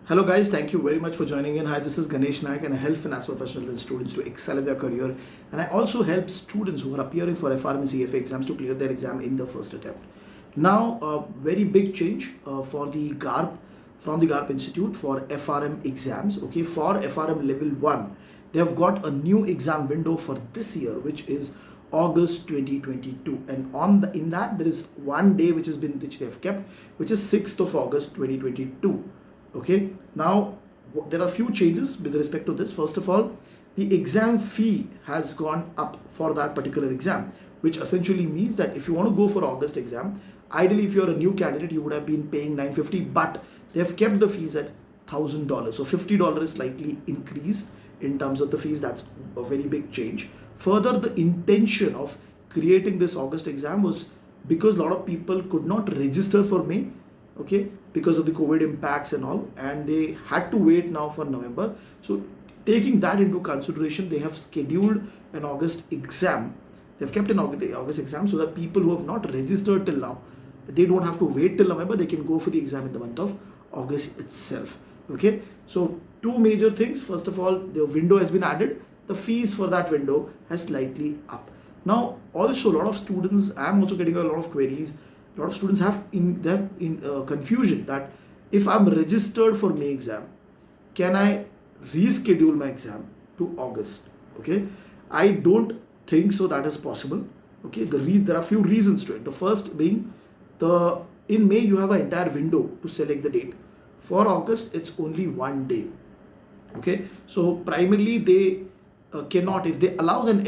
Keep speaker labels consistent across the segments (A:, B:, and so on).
A: Hello guys, thank you very much for joining in. Hi, this is Ganesh Naik and I help finance professionals and students to excel in their career, and I also help students who are appearing for FRM and CFA exams to clear their exam in the first attempt. Now, a very big change for the GARP from the GARP Institute for FRM exams. Okay, for FRM Level 1, they have got a new exam window for this year, which is August 2022, and in that there is one day which they have kept, which is 6th of August 2022. Okay, now there are few changes with respect to this. First of all, the exam fee has gone up for that particular exam, which essentially means that if you want to go for August exam, ideally if you're a new candidate you would have been paying $950, but they have kept the fees at $1,000, so $50 is slightly increase in terms of the fees. That's a very big change. Further, the intention of creating this August exam was because a lot of people could not register for May, okay, because of the COVID impacts and all, and they had to wait now for November. So taking that into consideration, they have scheduled an August exam. They've kept an August exam so that people who have not registered till now, they don't have to wait till November. They can go for the exam in the month of August itself. Okay, so two major things. First of all, the window has been added. The fees for that window has slightly up. Now also a lot of students, I'm also getting a lot of queries. A lot of students have confusion that if I'm registered for May exam, can I reschedule my exam to August? Okay, I don't think so that is possible. Okay, there are few reasons to it. The first being, in May you have an entire window to select the date. For August, it's only one day. Okay, so primarily they cannot, if they allow, then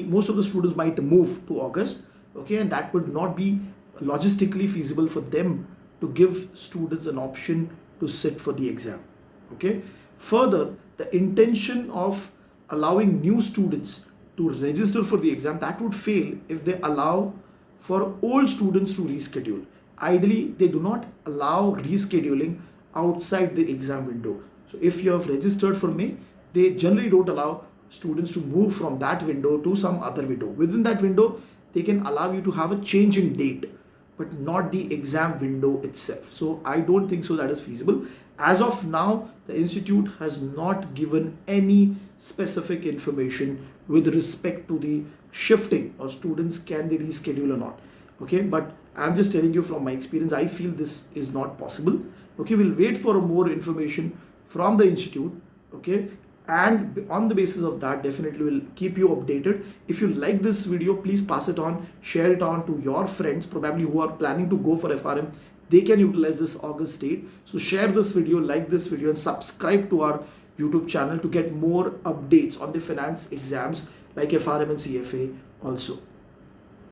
A: most of the students might move to August. Okay, and that would not be logistically feasible for them to give students an option to sit for the exam. Okay, further, the intention of allowing new students to register for the exam, that would fail if they allow for old students to reschedule. Ideally, they do not allow rescheduling outside the exam window. So if you have registered for May, they generally don't allow students to move from that window to some other window. Within that window, they can allow you to have a change in date, but not the exam window itself. So I don't think so that is feasible. As of now, the institute has not given any specific information with respect to the shifting or students can they reschedule or not. Okay, but I'm just telling you from my experience, I feel this is not possible. Okay, we'll wait for more information from the institute. Okay, and on the basis of that, definitely will keep you updated. If you like this video, please pass it on, share it on to your friends probably who are planning to go for FRM. They can utilize this August date. So share this video, like this video, and subscribe to our YouTube channel to get more updates on the finance exams like FRM and CFA also.